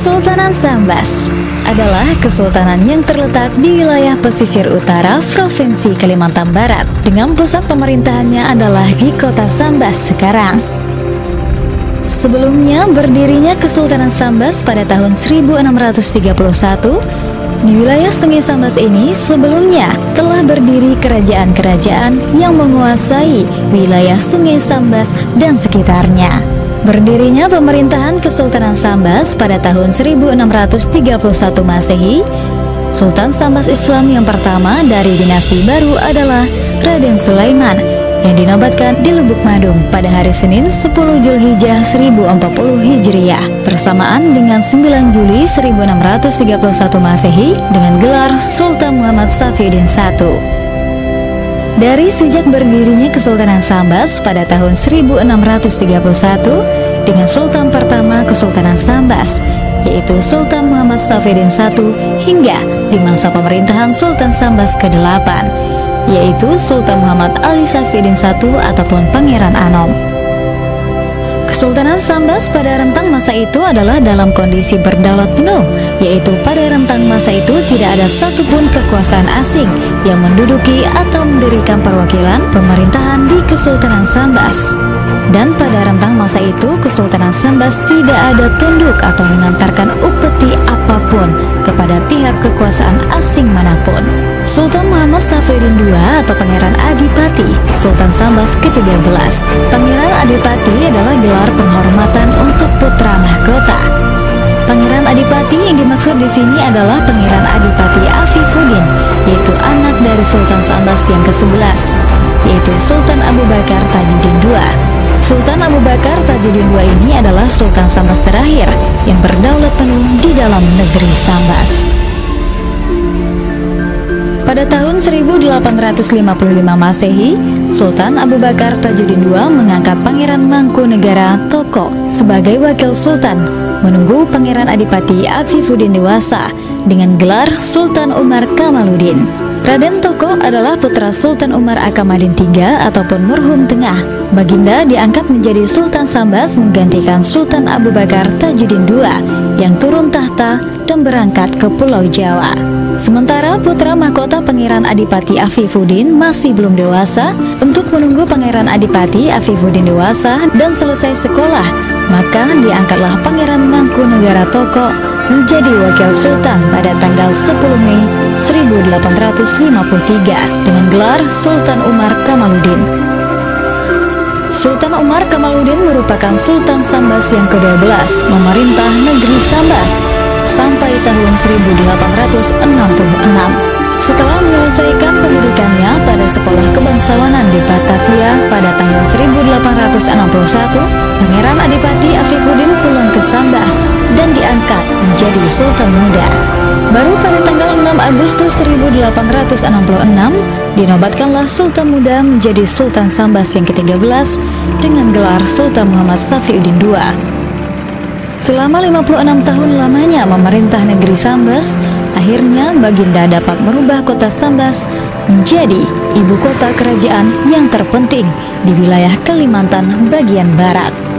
Kesultanan Sambas adalah kesultanan yang terletak di wilayah pesisir utara Provinsi Kalimantan Barat dengan pusat pemerintahannya adalah di kota Sambas sekarang. Sebelumnya berdirinya Kesultanan Sambas pada tahun 1631, di wilayah Sungai Sambas ini sebelumnya telah berdiri kerajaan-kerajaan yang menguasai wilayah Sungai Sambas dan sekitarnya. Berdirinya pemerintahan Kesultanan Sambas pada tahun 1631 Masehi, Sultan Sambas Islam yang pertama dari dinasti baru adalah Raden Sulaiman yang dinobatkan di Lubuk Madung pada hari Senin 10 Zulhijjah 1040 Hijriah bersamaan dengan 9 Juli 1631 Masehi dengan gelar Sultan Muhammad Safieddin I. Dari sejak berdirinya Kesultanan Sambas pada tahun 1631 dengan Sultan pertama Kesultanan Sambas, yaitu Sultan Muhammad Safieddin I, hingga di masa pemerintahan Sultan Sambas ke-8, yaitu Sultan Muhammad Ali Safieddin I ataupun Pangeran Anom. Kesultanan Sambas pada rentang masa itu adalah dalam kondisi berdaulat penuh, yaitu pada rentang masa itu tidak ada satupun kekuasaan asing yang menduduki atau mendirikan perwakilan pemerintahan di Kesultanan Sambas. Dan pada rentang masa itu Kesultanan Sambas tidak ada tunduk atau mengantarkan upeti apapun kepada pihak kekuasaan asing manapun. Sultan Muhammad Safieddin II atau Pangeran Adipati, Sultan Sambas ke-13. Pangeran Adipati adalah gelar penghormatan untuk putra mahkota. Pangeran Adipati yang dimaksud di sini adalah Pangeran Adipati Afifuddin, yaitu anak dari Sultan Sambas yang ke-11, yaitu Sultan Abu Bakar Tajuddin II. Sultan Abu Bakar Tajuddin II ini adalah Sultan Sambas terakhir yang berdaulat penuh di dalam negeri Sambas. Pada tahun 1855 Masehi, Sultan Abu Bakar Tajuddin II mengangkat Pangeran Mangkunegara Toko sebagai wakil sultan, menunggu Pangeran Adipati Afifuddin dewasa dengan gelar Sultan Umar Kamaluddin. Raden Toko adalah putra Sultan Umar Akamaddin III ataupun Murhum Tengah. Baginda diangkat menjadi Sultan Sambas menggantikan Sultan Abu Bakar Tajuddin II yang turun tahta dan berangkat ke Pulau Jawa. Sementara putra mahkota Pangeran Adipati Afifuddin masih belum dewasa. Untuk menunggu Pangeran Adipati Afifuddin dewasa dan selesai sekolah, maka diangkatlah Pangeran Mangkunegara Toko menjadi wakil sultan pada tanggal 10 Mei 1853 dengan gelar Sultan Umar Kamaluddin. Sultan Umar Kamaluddin merupakan Sultan Sambas yang ke-12 memerintah negeri Sambas sampai tahun 1866. Setelah menyelesaikan pendidikannya pada Sekolah Kebangsawanan di Batavia pada tanggal 1861, Pangeran Adipati Afifuddin pulang ke Sambas dan diangkat menjadi Sultan Muda. Baru pada tanggal 6 Agustus 1866, dinobatkanlah Sultan Muda menjadi Sultan Sambas yang ke-13 dengan gelar Sultan Muhammad Safieddin II. Selama 56 tahun lamanya memerintah negeri Sambas, akhirnya Baginda dapat merubah kota Sambas menjadi ibu kota kerajaan yang terpenting di wilayah Kalimantan bagian barat.